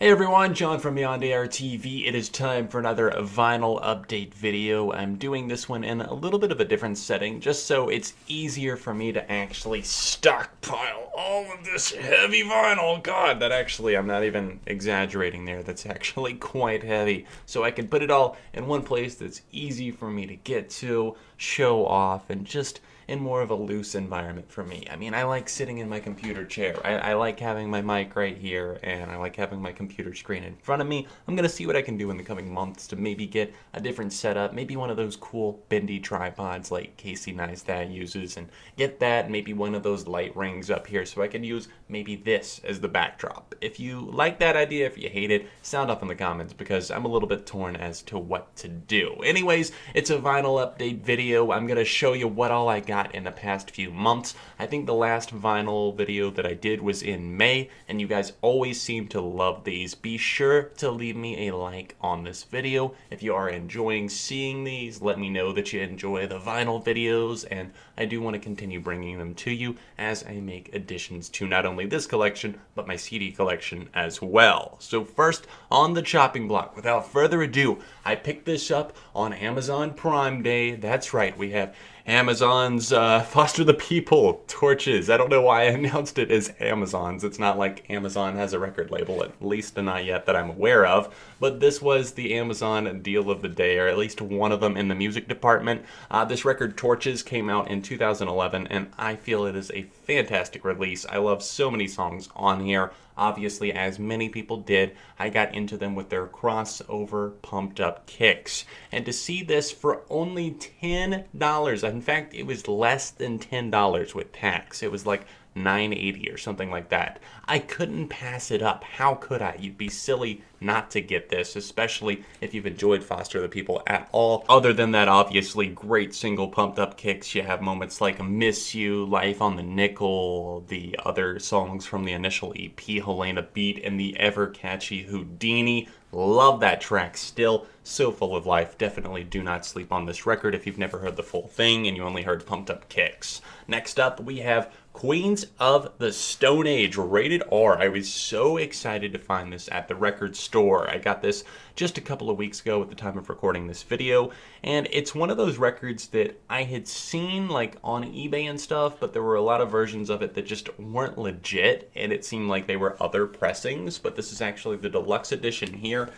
Hey everyone, John from Beyond ARTV. It is time for another vinyl update video. I'm doing this one in a little bit of a different setting, just so it's easier for me to actually stockpile all of this heavy vinyl. God, I'm not even exaggerating there. That's actually quite heavy. So I can put it all in one place that's easy for me to get to, show off, and just in more of a loose environment for me. I mean, I like sitting in my computer chair. I like having my mic right here, and I like having my computer screen in front of me. I'm gonna see what I can do in the coming months to maybe get a different setup, maybe one of those cool bendy tripods like Casey Neistat uses, and get that, maybe one of those light rings up here so I can use maybe this as the backdrop. If you like that idea, if you hate it, sound off in the comments because I'm a little bit torn as to what to do. Anyways, it's a vinyl update video. I'm gonna show you what all I got in the past few months. I think the last vinyl video that I did was in May, and you guys always seem to love these. Be sure to leave me a like on this video. If you are enjoying seeing these, let me know that you enjoy the vinyl videos, and I do want to continue bringing them to you as I make additions to not only this collection, but my CD collection as well. So first, on the chopping block, without further ado, I picked this up on Amazon Prime Day. That's right, we have Amazon's Foster the People torches. I don't know why I announced it as Amazon's. It's not like Amazon has a record label, at least not yet that I'm aware of. But this was the Amazon deal of the day, or at least one of them in the music department. This record, Torches, came out in 2011, and I feel it is a fantastic release. I love so many songs on here. Obviously, as many people did, I got into them with their crossover pumped up kicks. And to see this for only $10, in fact, it was less than $10 with tax. It was like $9.80 or something like that. I couldn't pass it up. How could I? You'd be silly not to get this, especially if you've enjoyed Foster the People at all. Other than that, obviously, great single pumped up kicks. You have moments like Miss You, Life on the Nickel, the other songs from the initial EP, Helena Beat, and the ever catchy Houdini. Love that track still. So full of life. Definitely do not sleep on this record if you've never heard the full thing and you only heard pumped up kicks. Next up, we have Queens of the Stone Age, rated R. I was so excited to find this at the record store. I got this just a couple of weeks ago at the time of recording this video, and it's one of those records that I had seen like on eBay and stuff, but there were a lot of versions of it that just weren't legit, and it seemed like they were other pressings, but this is actually the deluxe edition here.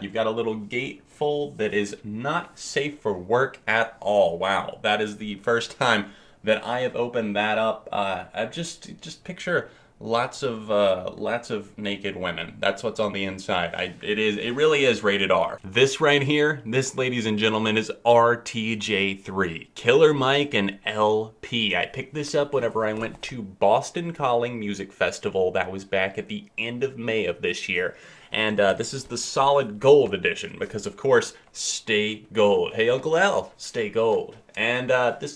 You've got a little gatefold that is not safe for work at all. Wow, that is the first time that I have opened that up. I just picture lots of naked women. That's what's on the inside. It really is rated R. This right here, this, ladies and gentlemen, is RTJ3, Killer Mike and LP. I picked this up whenever I went to Boston Calling Music Festival. That was back at the end of May of this year. And this is the solid gold edition because, of course, stay gold. Hey, Uncle L, stay gold. And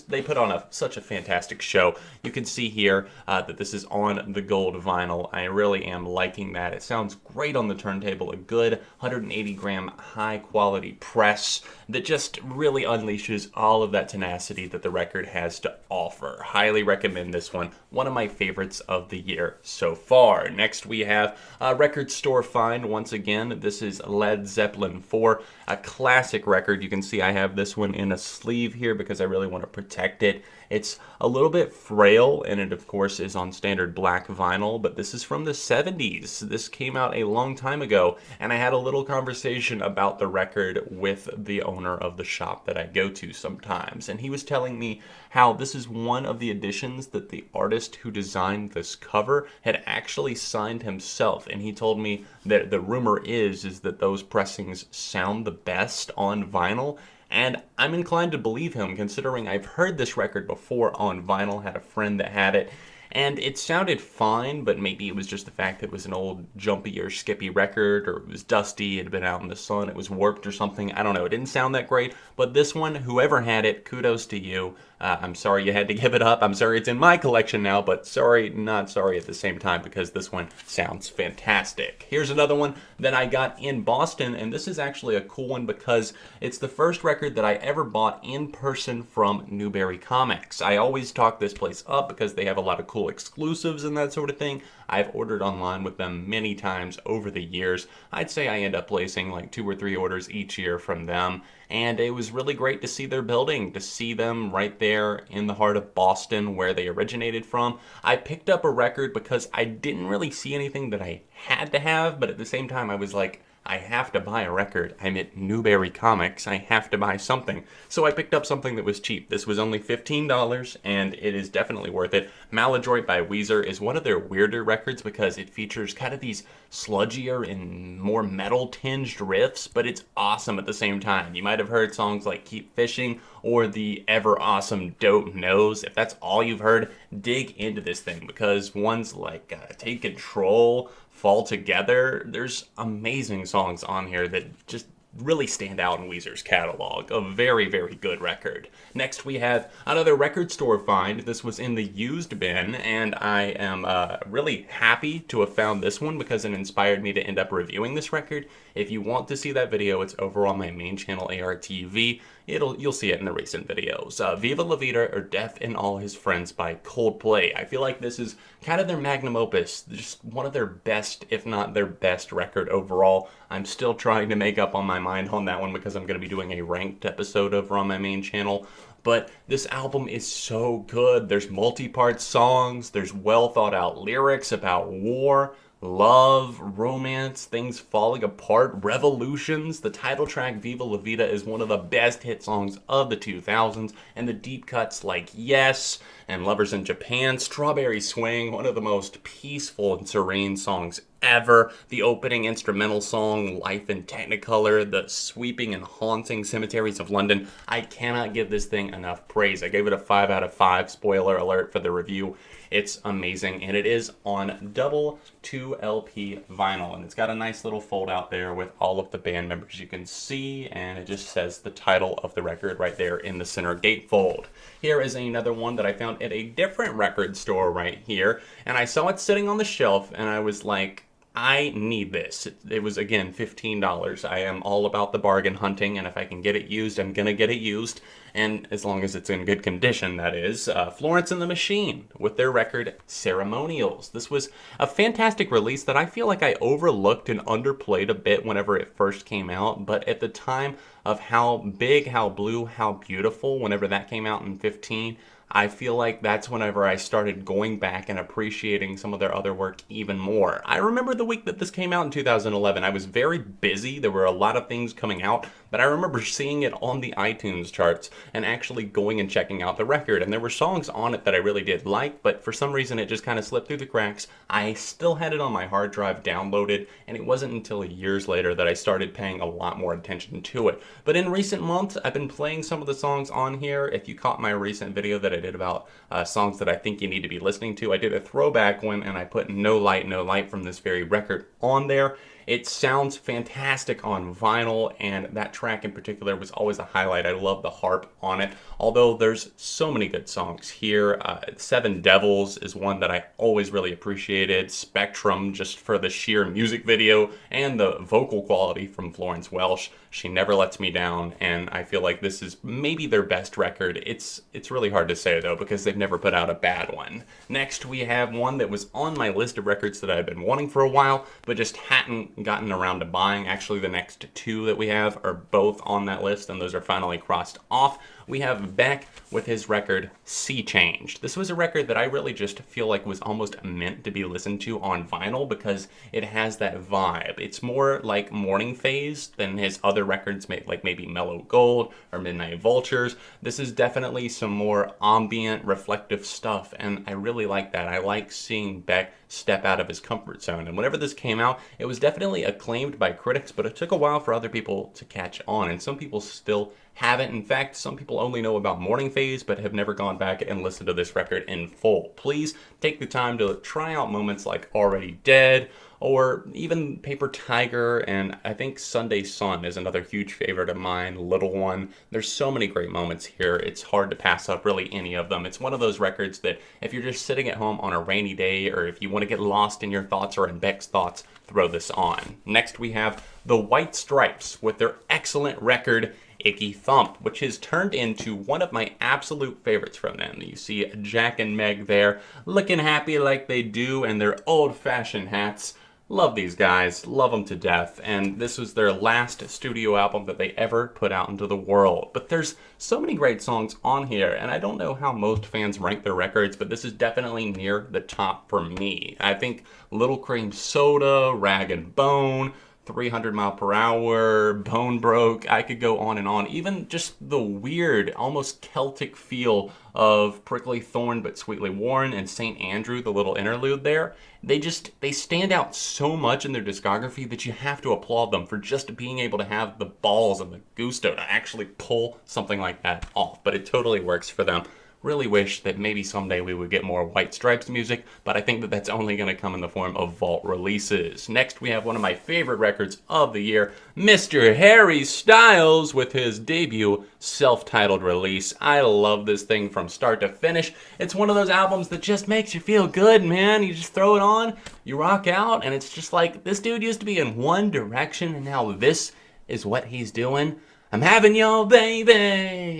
they put on such a fantastic show. You can see here that this is on the gold vinyl. I really am liking that. It sounds great on the turntable. A good 180-gram high-quality press that just really unleashes all of that tenacity that the record has to offer. Highly recommend this one. One of my favorites of the year so far. Next, we have a record store find. Once again, this is Led Zeppelin 4, a classic record. You can see I have this one in a sleeve here because I really want to protect it. It's a little bit frail, and it of course is on standard black vinyl, but this is from the 70s. This came out a long time ago, and I had a little conversation about the record with the owner of the shop that I go to sometimes, and he was telling me how this is one of the editions that the artist who designed this cover had actually signed himself, and he told me that the rumor is that those pressings sound the best on vinyl. And I'm inclined to believe him, considering I've heard this record before on vinyl, had a friend that had it, and it sounded fine, but maybe it was just the fact that it was an old jumpy or skippy record, or it was dusty, it had been out in the sun, it was warped or something. I don't know, it didn't sound that great, but this one, whoever had it, kudos to you. I'm sorry you had to give it up. I'm sorry it's in my collection now, but sorry, not sorry at the same time because this one sounds fantastic. Here's another one that I got in Boston, and this is actually a cool one because it's the first record that I ever bought in person from Newberry Comics. I always talk this place up because they have a lot of cool exclusives and that sort of thing. I've ordered online with them many times over the years. I'd say I end up placing like 2 or 3 orders each year from them. And it was really great to see their building, to see them right there in the heart of Boston where they originated from. I picked up a record because I didn't really see anything that I had to have, but at the same time I was like, I have to buy a record. I'm at Newberry Comics. I have to buy something. So I picked up something that was cheap. This was only $15, and it is definitely worth it. Maladroit by Weezer is one of their weirder records because it features kind of these sludgier and more metal-tinged riffs, but it's awesome at the same time. You might have heard songs like Keep Fishing or the ever-awesome Dope Knows. If that's all you've heard, dig into this thing because ones like Take Control, Fall Together, there's amazing songs on here that just really stand out in Weezer's catalog. A very, very good record. Next we have another record store find. This was in the used bin, and I am really happy to have found this one because it inspired me to end up reviewing this record. If you want to see that video, it's over on my main channel, ARTV. You'll see it in the recent videos. Viva La Vida or Death and All His Friends by Coldplay. I feel like this is kind of their magnum opus, just one of their best, if not their best record overall. I'm still trying to make up on my mind on that one because I'm going to be doing a ranked episode over on my main channel. But this album is so good. There's multi-part songs, there's well thought out lyrics about war, love, romance, things falling apart, revolutions. The title track, Viva La Vida, is one of the best hit songs of the 2000s, and the deep cuts like Yes and Lovers in Japan, Strawberry Swing, one of the most peaceful and serene songs ever. The opening instrumental song, Life in Technicolor, the sweeping and haunting cemeteries of London. I cannot give this thing enough praise. I gave it a 5 out of 5, spoiler alert for the review. It's amazing, and it is on double 2LP vinyl, and it's got a nice little fold out there with all of the band members you can see, and it just says the title of the record right there in the center gatefold. Here is another one that I found at a different record store right here, and I saw it sitting on the shelf, and I was like, I need this. It was, again, $15. I am all about the bargain hunting, and if I can get it used, I'm going to get it used. And as long as it's in good condition, that is. Florence and the Machine with their record Ceremonials. This was a fantastic release that I feel like I overlooked and underplayed a bit whenever it first came out. But at the time of how big, how blue, how beautiful, whenever that came out in 15, I feel like that's whenever I started going back and appreciating some of their other work even more. I remember the week that this came out in 2011. I was very busy. There were a lot of things coming out, but I remember seeing it on the iTunes charts and actually going and checking out the record. And there were songs on it that I really did like, but for some reason it just kind of slipped through the cracks. I still had it on my hard drive downloaded, and it wasn't until years later that I started paying a lot more attention to it. But in recent months, I've been playing some of the songs on here. If you caught my recent video that I did about songs that I think you need to be listening to, I did a throwback one, and I put No Light, No Light from this very record on there. It sounds fantastic on vinyl, and that track in particular was always a highlight. I love the harp on it, although there's so many good songs here. Seven Devils is one that I always really appreciated. Spectrum, just for the sheer music video and the vocal quality from Florence Welch. She never lets me down, and I feel like this is maybe their best record. It's really hard to say, though, because they've never put out a bad one. Next, we have one that was on my list of records that I've been wanting for a while, but just hadn't gotten around to buying. Actually, the next two that we have are both on that list, and those are finally crossed off. We have Beck with his record Sea Change. This was a record that I really just feel like was almost meant to be listened to on vinyl because it has that vibe. It's more like Morning Phase than his other records, like maybe Mellow Gold or Midnight Vultures. This is definitely some more ambient, reflective stuff, and I really like that. I like seeing Beck step out of his comfort zone, and whenever this came out, it was definitely acclaimed by critics, but it took a while for other people to catch on, and some people still haven't. In fact, some people only know about Morning Phase but have never gone back and listened to this record in full. Please take the time to try out moments like Already Dead, or even Paper Tiger, and I think Sunday Sun is another huge favorite of mine, Little One. There's so many great moments here, it's hard to pass up really any of them. It's one of those records that if you're just sitting at home on a rainy day, or if you want to get lost in your thoughts or in Beck's thoughts, throw this on. Next we have the White Stripes with their excellent record, Icky Thump, which has turned into one of my absolute favorites from them. You see Jack and Meg there, looking happy like they do in their old-fashioned hats. Love these guys, love them to death, and this was their last studio album that they ever put out into the world. But there's so many great songs on here, and I don't know how most fans rank their records, but this is definitely near the top for me. I think Little Cream Soda, Rag and Bone, 300 Mile Per Hour, Bone Broke, I could go on and on. Even just the weird, almost Celtic feel of Prickly Thorn but Sweetly Worn and St. Andrew, the little interlude there. They stand out so much in their discography that you have to applaud them for just being able to have the balls and the gusto to actually pull something like that off. But it totally works for them. Really wish that maybe someday we would get more White Stripes music, but I think that that's only going to come in the form of vault releases. Next, we have one of my favorite records of the year, Mr. Harry Styles with his debut self-titled release. I love this thing from start to finish. It's one of those albums that just makes you feel good, man. You just throw it on, you rock out, and it's just like, this dude used to be in one direction, and now this is what he's doing. I'm having your baby,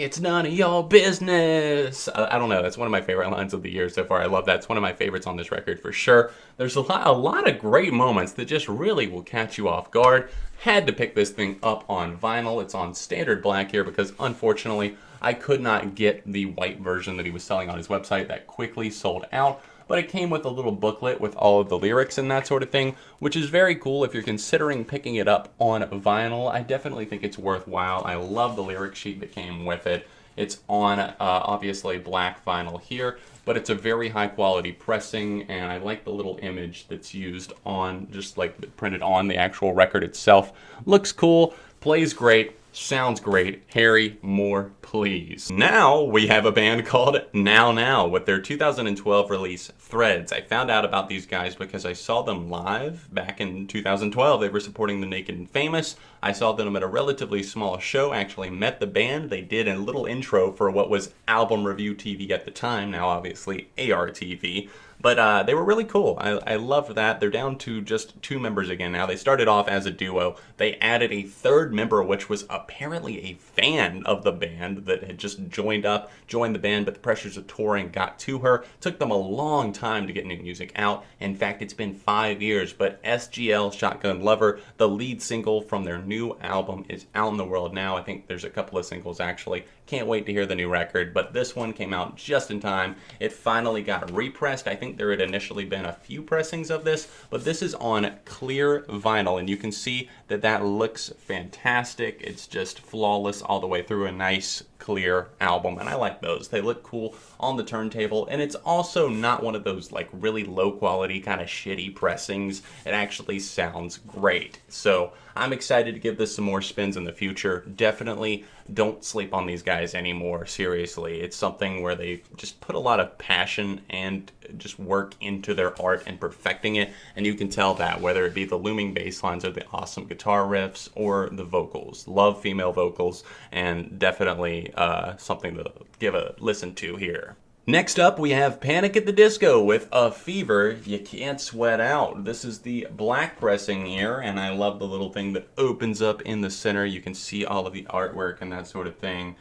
it's none of your business. I don't know, that's one of my favorite lines of the year so far. I love that. It's one of my favorites on this record for sure. There's a lot of great moments that just really will catch you off guard. Had to pick this thing up on vinyl. It's on standard black here because unfortunately I could not get the white version that he was selling on his website. That quickly sold out. But it came with a little booklet with all of the lyrics and that sort of thing, which is very cool if you're considering picking it up on vinyl. I definitely think it's worthwhile. I love the lyric sheet that came with it. It's on, obviously, black vinyl here, but it's a very high quality pressing, and I like the little image that's used on, just like printed on the actual record itself. Looks cool, plays great. Sounds great. Harry, more please. Now we have a band called Now Now with their 2012 release Threads. I found out about these guys because I saw them live back in 2012. They were supporting the Naked and Famous. I saw them at a relatively small show, actually met the band. They did a little intro for what was Album Review TV at the time, now obviously ARTV. But they were really cool. I loved that. They're down to just 2 members again now. They started off as a duo. They added a 3rd member, which was apparently a fan of the band that had just joined the band, but the pressures of touring got to her. Took them a long time to get new music out. In fact, it's been 5 years, but SGL Shotgun Lover, the lead single from their new album, is out in the world now. I think there's a couple of singles actually. Can't wait to hear the new record, but this one came out just in time. It finally got repressed. I think there had initially been a few pressings of this, but this is on clear vinyl, and you can see that that looks fantastic. It's just flawless all the way through, a nice clear album, and I like those. They look cool on the turntable, and it's also not one of those like really low quality kind of shitty pressings. It actually sounds great. So I'm excited to give this some more spins in the future. Definitely don't sleep on these guys anymore, seriously. It's something where they just put a lot of passion and just work into their art and perfecting it, and you can tell that whether it be the looming bass lines or the awesome guitar riffs or the vocals. Love female vocals, and definitely something to give a listen to here. Next up, we have Panic at the Disco with A Fever You Can't Sweat Out. This is the black pressing here, and I love the little thing that opens up in the center. You can see all of the artwork and that sort of thing.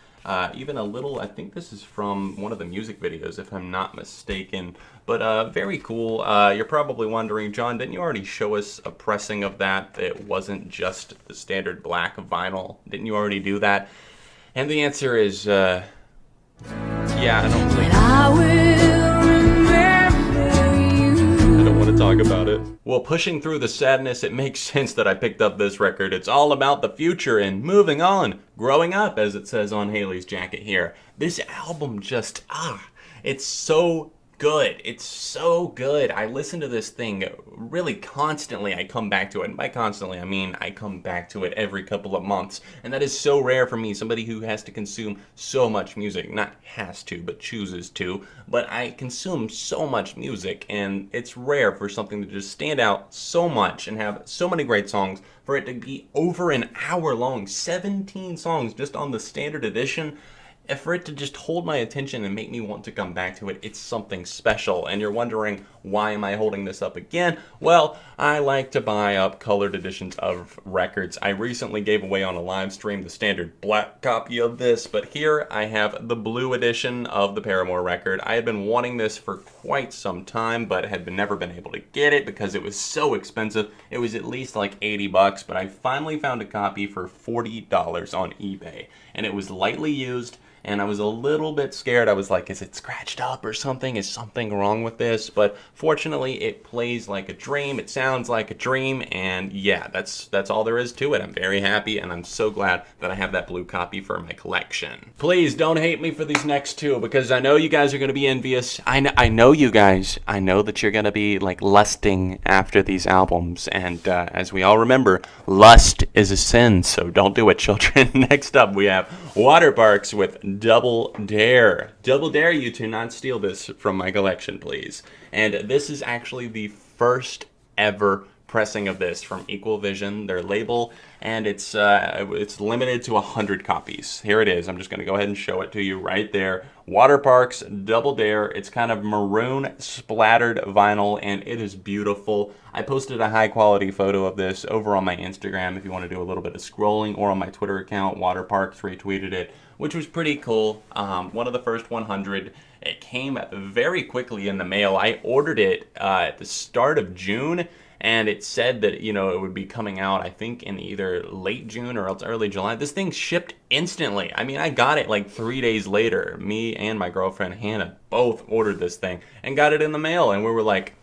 Even a little, I think this is from one of the music videos, if I'm not mistaken. But very cool. You're probably wondering, John, didn't you already show us a pressing of that that wasn't just the standard black vinyl? Didn't you already do that? And the answer is, yeah, I don't want to talk about it. Well, pushing through the sadness, it makes sense that I picked up this record. It's all about the future and moving on, growing up, as it says on Haley's jacket here. This album just, it's so good. It's so good. I listen to this thing really constantly. I come back to it. And by constantly, I mean I come back to it every couple of months. And that is so rare for me, somebody who has to consume so much music. Not has to, but chooses to. But I consume so much music, and it's rare for something to just stand out so much and have so many great songs, for it to be over an hour long, 17 songs just on the standard edition. And for it to just hold my attention and make me want to come back to it, it's something special. And you're wondering, why am I holding this up again? Well, I like to buy up colored editions of records. I recently gave away on a live stream the standard black copy of this, but here I have the blue edition of the Paramore record. I had been wanting this for quite some time, but had never been able to get it because it was so expensive. It was at least like 80 bucks, but I finally found a copy for $40 on eBay, and it was lightly used. And I was a little bit scared. I was like, is it scratched up or something? Is something wrong with this? But fortunately, it plays like a dream. It sounds like a dream. And yeah, that's all there is to it. I'm very happy, and I'm so glad that I have that blue copy for my collection. Please don't hate me for these next two, because I know you guys are going to be envious. I know you guys. I know that you're going to be like lusting after these albums. And as we all remember, lust is a sin. So don't do it, children. Next up, we have Waterparks with Double Dare. Double Dare you to not steal this from my collection, please. And this is actually the first ever pressing of this from Equal Vision, their label, and it's limited to 100 copies. Here it is. I'm just going to go ahead and show it to you right there. Waterparks Double Dare. It's kind of maroon splattered vinyl, and it is beautiful. I posted a high quality photo of this over on my Instagram if you want to do a little bit of scrolling, or on my Twitter account. Waterparks retweeted it, which was pretty cool. One of the first 100. It came very quickly in the mail. I ordered it at the start of June, and it said that, you know, it would be coming out, I think, in either late June or else early July. This thing shipped instantly. I mean, I got it like 3 days later. Me and my girlfriend Hannah both ordered this thing and got it in the mail, and we were like,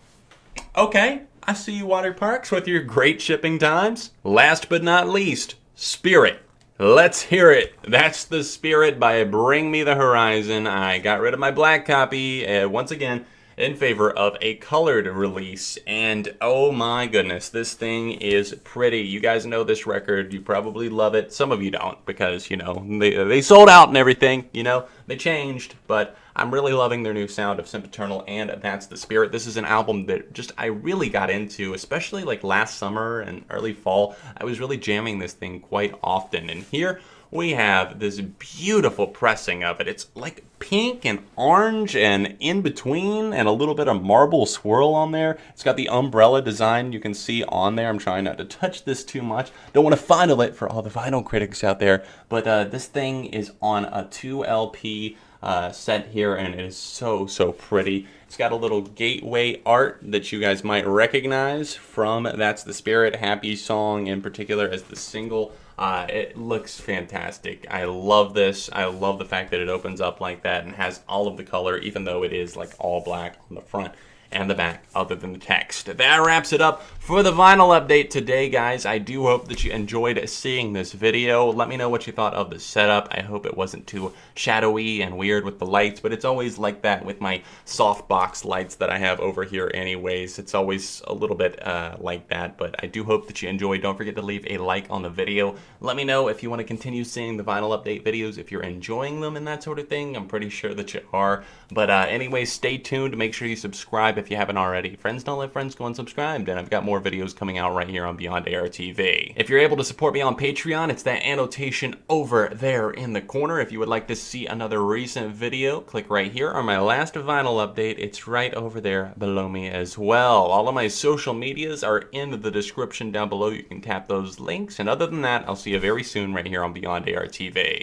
okay, I see you, Waterparks, with your great shipping times. Last but not least, Spirit. Let's hear it. That's the Spirit by Bring Me the Horizon. I got rid of my black copy once again in favor of a colored release, and oh my goodness, this thing is pretty. You guys know this record. You probably love it. Some of you don't, because, you know, they sold out and everything. You know, they changed, but I'm really loving their new sound of Sempiternal, and That's the Spirit. This is an album that just I really got into, especially like last summer and early fall. I was really jamming this thing quite often, and here we have this beautiful pressing of it. It's like pink and orange and in between, and a little bit of marble swirl on there. It's got the umbrella design you can see on there. I'm trying not to touch this too much. Don't want to final it for all the vinyl critics out there, but this thing is on a 2 LP set here, and it is so pretty. It's got a little gateway art that you guys might recognize from That's the Spirit. Happy Song in particular as the single. It looks fantastic. I love this. I love the fact that it opens up like that and has all of the color, even though it is like all black on the front and the back, other than the text. That wraps it up for the vinyl update today, guys. I do hope that you enjoyed seeing this video. Let me know what you thought of the setup. I hope it wasn't too shadowy and weird with the lights, but it's always like that with my softbox lights that I have over here anyways. It's always a little bit like that, but I do hope that you enjoyed. Don't forget to leave a like on the video. Let me know if you want to continue seeing the vinyl update videos, if you're enjoying them and that sort of thing. I'm pretty sure that you are. But anyways, stay tuned. Make sure you subscribe if you haven't already. Friends don't let friends go unsubscribed, and I've got more videos coming out right here on Beyond ARTV. If you're able to support me on Patreon, it's that annotation over there in the corner. If you would like to see another recent video, click right here on my last vinyl update. It's right over there below me as well. All of my social medias are in the description down below. You can tap those links, and other than that, I'll see you very soon right here on Beyond ARTV.